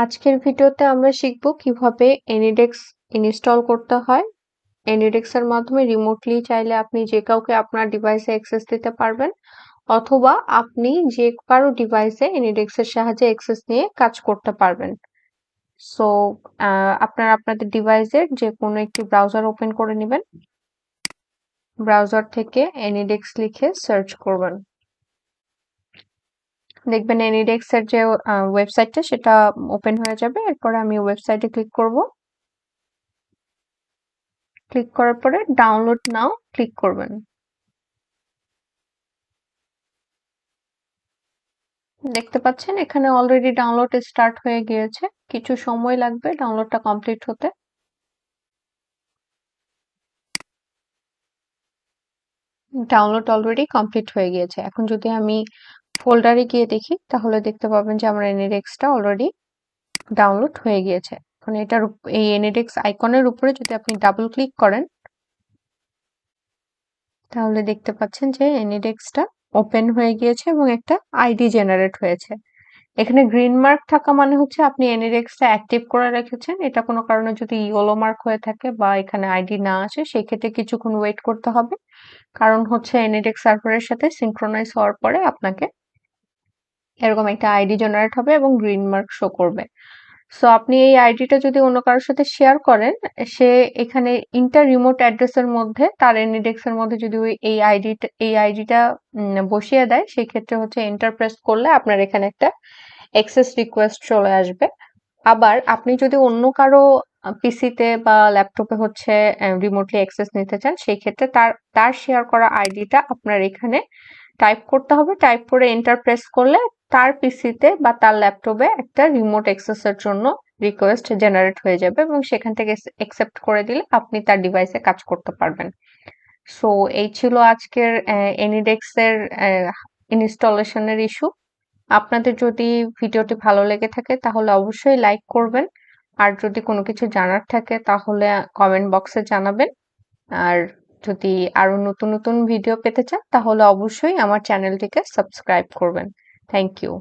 আজকের ভিডিওতে আমরা শিখব কিভাবে AnyDesk ইনস্টল করতে হয়। AnyDesk এর মাধ্যমে রিমোটলি চাইলে আপনি যে কাউকে আপনার ডিভাইসে অ্যাক্সেস দিতে পারবেন, অথবা আপনি যে কারো ডিভাইসে AnyDesk এর সাহায্যে অ্যাক্সেস নিয়ে কাজ করতে পারবেন। সো আপনারা আপনাদের ডিভাইসের যে কোনো একটি ব্রাউজার ওপেন করে নেবেন। ব্রাউজার থেকে AnyDesk লিখে সার্চ করবেন। দেখবেন AnyDesk এর যে ওয়েবসাইটটা সেটা ওপেন হয়ে যাবে। এরপরে আমি ওয়েবসাইটে ক্লিক করব। ক্লিক করার পরে ডাউনলোড নাও ক্লিক করবেন। দেখতে পাচ্ছেন এখানে অলরেডি ডাউনলোড স্টার্ট হয়ে গিয়েছে। কিছু সময় লাগবে ডাউনলোডটা কমপ্লিট হতে। ডাউনলোড অলরেডি কমপ্লিট হয়ে গিয়েছে। এখন যদি আমি ফোল্ডারে গিয়ে দেখি তাহলে দেখতে পাবেন যে আমার AnyDesk-টা অলরেডি ডাউনলোড হয়ে গিয়েছে। এখন এই AnyDesk আইকনের উপরে যদি আপনি ডাবল ক্লিক করেন তাহলে দেখতে পাচ্ছেন যে AnyDesk-টা ওপেন হয়ে গিয়েছে এবং একটা আইডি জেনারেট হয়েছে। এখানে গ্রিন মার্ক থাকা মানে হচ্ছে আপনি AnyDesk-টা অ্যাক্টিভ করে রেখেছেন। এটা কোনো কারণে যদি ইয়েলো মার্ক হয়ে থাকে বা এখানে আইডি না আসে সেই ক্ষেত্রে কিছুক্ষণ ওয়েট করতে হবে। কারণ হচ্ছে AnyDesk সার্ভারের সাথে সিনক্রোনাইজ হওয়ার পরে আপনাকে এরকম একটা আইডি জেনারেট হবে এবং গ্রিন মার্ক শো করবে। সো আপনি এই আইডিটা যদি অন্য কারোর সাথে শেয়ার করেন, সে এখানে ইন্টার রিমোট অ্যাড্রেসের মধ্যে তার AnyDesk এর মধ্যে যদি এই আইডিটা বসিয়ে দেয়, সেই ক্ষেত্রে হচ্ছে এন্টার প্রেস করলে আপনার এখানে একটা অ্যাক্সেস রিকোয়েস্ট চলে আসবে। আবার আপনি যদি অন্য কারো পিসিতে বা ল্যাপটপে হচ্ছে রিমোটলি অ্যাক্সেস নিতে চান, সেই ক্ষেত্রে তার শেয়ার করা আইডিটা আপনার এখানে টাইপ করতে হবে। টাইপ করে এন্টার প্রেস করলে তার পিসিতে বা তার ল্যাপটপে একটা রিমোট অ্যাক্সেসের জন্য রিকোয়েস্ট জেনারেট হয়ে যাবে এবং সেখান থেকে অ্যাকসেপ্ট করে দিলে আপনি তার ডিভাইসে কাজ করতে পারবেন। সো এই ছিল আজকের AnyDesk এর ইনস্টলেশনের ইস্যু। আপনাদের যদি ভিডিওটি ভালো লেগে থাকে তাহলে অবশ্যই লাইক করবেন। আর যদি কোনো কিছু জানার থাকে তাহলে কমেন্ট বক্সে জানাবেন। আর যদি আরো নতুন নতুন ভিডিও পেতে চান তাহলে অবশ্যই আমার চ্যানেলটিকে সাবস্ক্রাইব করবেন। Thank you.